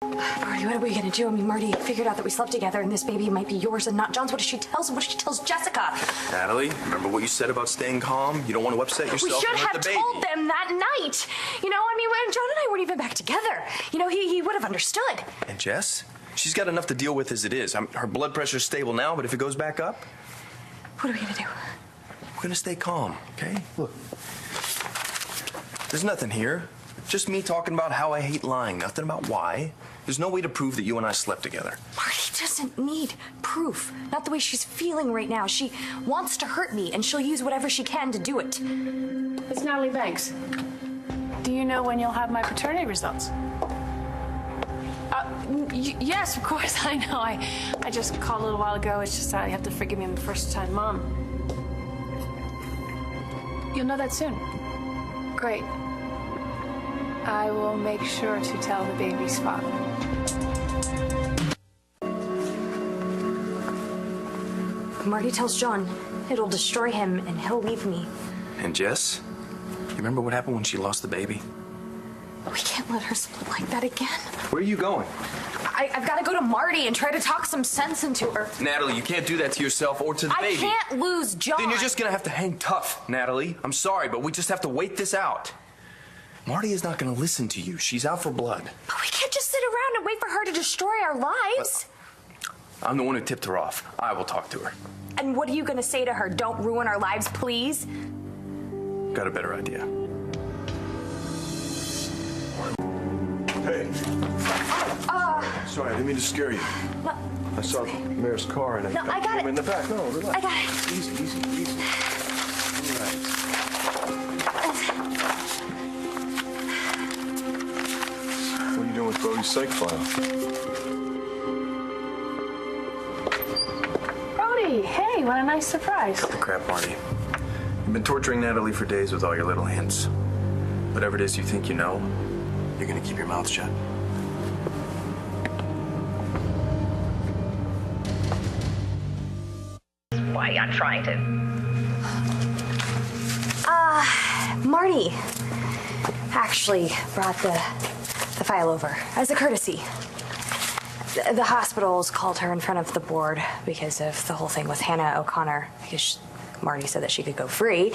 Brody, what are we gonna do? I mean, Marty figured out that we slept together and this baby might be yours and not John's. What does she tell him? What does she tell Jessica? Natalie, remember what you said about staying calm? You don't want to upset yourself. We should have told them that night. You know, I mean, when John and I weren't even back together. You know, he would have understood. And Jess? She's got enough to deal with as it is. Her blood pressure's stable now, but if it goes back up... What are we gonna do? We're gonna stay calm, okay? Look. There's nothing here. Just me talking about how I hate lying. Nothing about why. There's no way to prove that you and I slept together. Marty doesn't need proof. Not the way she's feeling right now. She wants to hurt me, and she'll use whatever she can to do it. It's Natalie Banks. Do you know when you'll have my paternity results? Yes, of course, I know. I just called a little while ago. It's just you have to forgive me. I'm a first-time mom. You'll know that soon. Great. I will make sure to tell the baby's father. Marty tells John it'll destroy him and he'll leave me. And Jess? You remember what happened when she lost the baby? We can't let her split like that again. Where are you going? I've got to go to Marty and try to talk some sense into her. Natalie, you can't do that to yourself or to the baby. I can't lose John. Then you're just gonna have to hang tough, Natalie. I'm sorry, but we just have to wait this out. Marty is not gonna listen to you. She's out for blood. But we can't just sit around and wait for her to destroy our lives. I'm the one who tipped her off. I will talk to her. And what are you gonna say to her? Don't ruin our lives, please? Got a better idea. Hey. Sorry, I didn't mean to scare you. No, I saw the mayor's car and I got it. came in the back. No, relax. I got it. Easy, easy, easy. Relax. What are you doing with Brody's psych file? Brody, hey, what a nice surprise. Cut the crap, Marty. You've been torturing Natalie for days with all your little hints. Whatever it is you think you know, you're gonna keep your mouth shut. Why I'm trying to... Marty actually brought the file over as a courtesy. The hospitals called her in front of the board because of the whole thing with Hannah O'Connor, because Marty said that she could go free.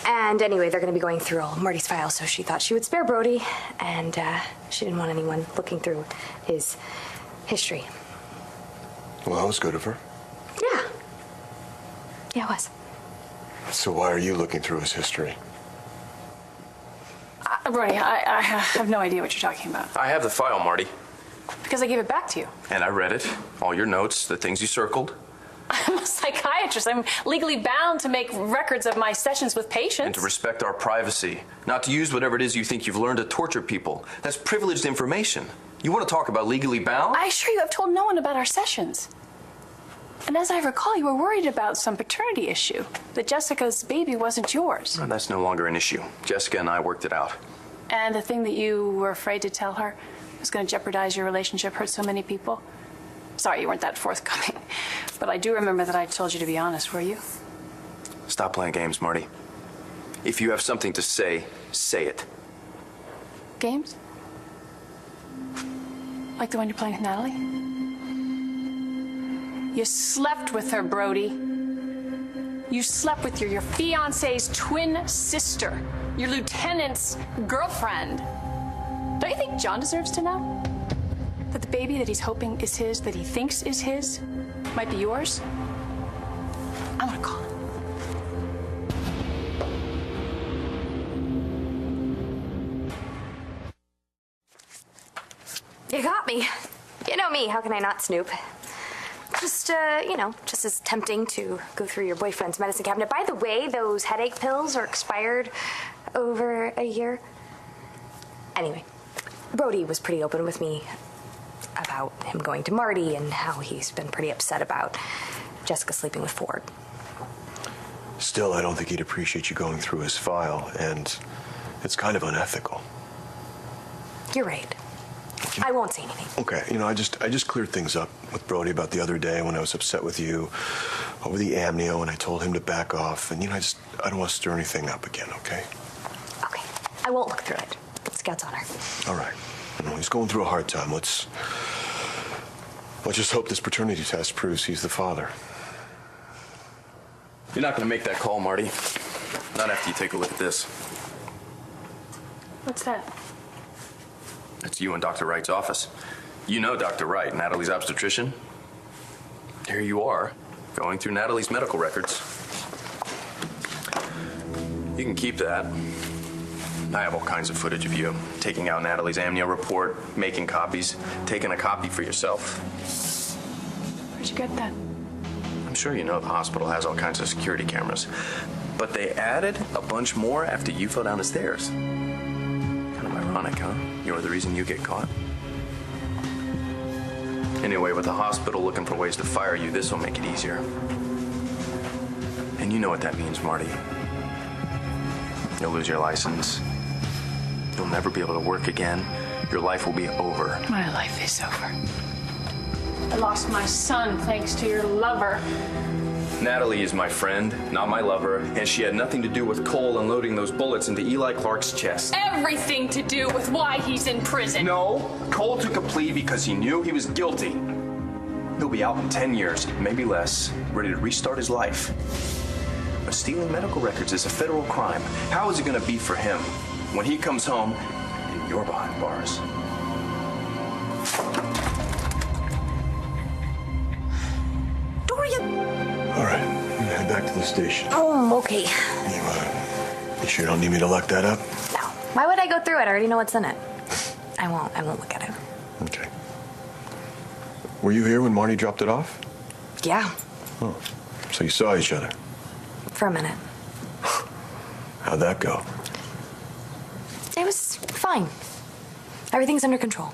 And anyway, they're going to be going through all Marty's files, so she thought she would spare Brody, and she didn't want anyone looking through his history. Well, that was good of her. Yeah. Yeah, it was. So why are you looking through his history? Brody, I have no idea what you're talking about. I have the file, Marty. Because I gave it back to you. And I read it. All your notes, the things you circled. I'm a psychiatrist. I'm legally bound to make records of my sessions with patients. And to respect our privacy. Not to use whatever it is you think you've learned to torture people. That's privileged information. You want to talk about legally bound? I assure you I've told no one about our sessions. And as I recall, you were worried about some paternity issue. That Jessica's baby wasn't yours. No, that's no longer an issue. Jessica and I worked it out. And the thing that you were afraid to tell her was going to jeopardize your relationship, hurt so many people. Sorry you weren't that forthcoming. But I do remember that I told you to be honest, were you? Stop playing games, Marty. If you have something to say, say it. Games? Like the one you're playing with Natalie? You slept with her, Brody. You slept with your fiance's twin sister, your lieutenant's girlfriend. Don't you think John deserves to know? That the baby that he's hoping is his, that he thinks is his, might be yours? I'm gonna call him. You got me. You know me, how can I not snoop? Just, you know, just as tempting to go through your boyfriend's medicine cabinet. By the way, those headache pills are expired over a year. Anyway, Brody was pretty open with me about him going to Marty and how he's been pretty upset about Jessica sleeping with Ford. Still, I don't think he'd appreciate you going through his file, and it's kind of unethical. You're right. I won't say anything. Okay, you know, I just cleared things up with Brody about the other day when I was upset with you over the amnio, and I told him to back off, and you know, I don't want to stir anything up again, okay? Okay, I won't look through it. Scout's honor. All right. You know, he's going through a hard time. Let's just hope this paternity test proves he's the father. You're not going to make that call, Marty. Not after you take a look at this. What's that? It's you in Dr. Wright's office. You know Dr. Wright, Natalie's obstetrician. Here you are, going through Natalie's medical records. You can keep that. I have all kinds of footage of you taking out Natalie's amnio report, making copies, taking a copy for yourself. Where'd you get that? I'm sure you know the hospital has all kinds of security cameras, but they added a bunch more after you fell down the stairs. Kind of ironic, huh? You're the reason you get caught. Anyway, with the hospital looking for ways to fire you, this will make it easier. And you know what that means, Marty. You'll lose your license. You'll never be able to work again. Your life will be over. My life is over. I lost my son thanks to your lover. Natalie is my friend, not my lover, and she had nothing to do with Cole unloading those bullets into Eli Clark's chest. Everything to do with why he's in prison. No, Cole took a plea because he knew he was guilty. He'll be out in 10 years, maybe less, ready to restart his life. But stealing medical records is a federal crime. How is it going to be for him when he comes home and you're behind bars? All right, I'm gonna head back to the station. Okay. You sure you don't need me to lock that up? No. Why would I go through it? I already know what's in it. I won't look at it. Okay. Were you here when Marty dropped it off? Yeah, Oh, so you saw each other. for a minute. How'd that go? It was fine. Everything's under control.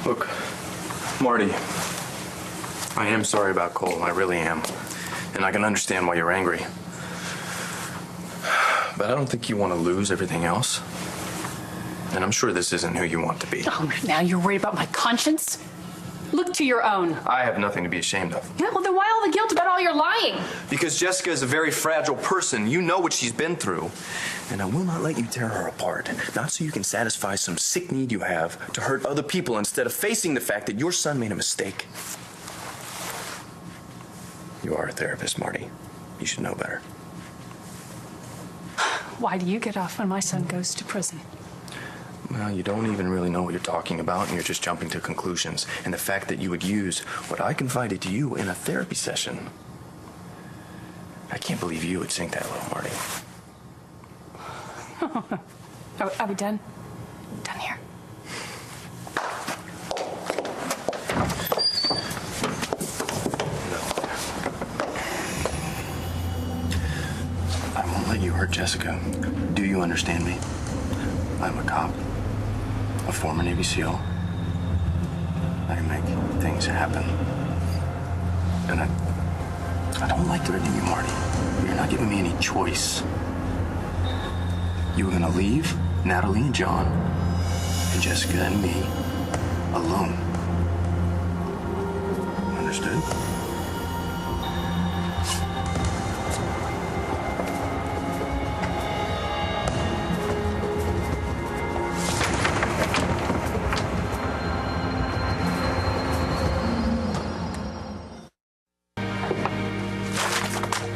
Look, Marty, I am sorry about Cole. I really am. And I can understand why you're angry. But I don't think you want to lose everything else. And I'm sure this isn't who you want to be. Oh, now you're worried about my conscience? Look to your own. I have nothing to be ashamed of. Yeah, well, then why all the guilt about all your lying? Because Jessica is a very fragile person. You know what she's been through. And I will not let you tear her apart. Not so you can satisfy some sick need you have to hurt other people instead of facing the fact that your son made a mistake. You are a therapist, Marty. You should know better. Why do you get off when my son goes to prison? Well, you don't even really know what you're talking about, and you're just jumping to conclusions. And the fact that you would use what I confided to you in a therapy session, I can't believe you would sink that low, Marty. Are we done? Done here. I won't let you hurt Jessica. Do you understand me? I'm a cop, a former Navy SEAL. I can make things happen. And I don't like threatening you, Marty. You're not giving me any choice. You were gonna leave Natalie and John, and Jessica and me alone. Understood?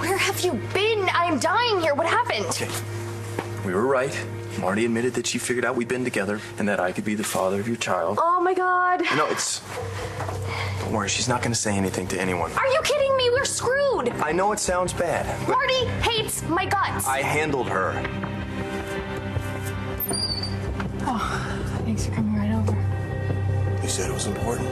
Where have you been? I'm dying here. What happened? Okay. We were right. Marty admitted that she figured out we'd been together and that I could be the father of your child. Oh my God. No, don't worry, she's not gonna say anything to anyone. Are you kidding me? We're screwed. I know it sounds bad, but Marty hates my guts. I handled her. Thanks for coming right over. You said it was important.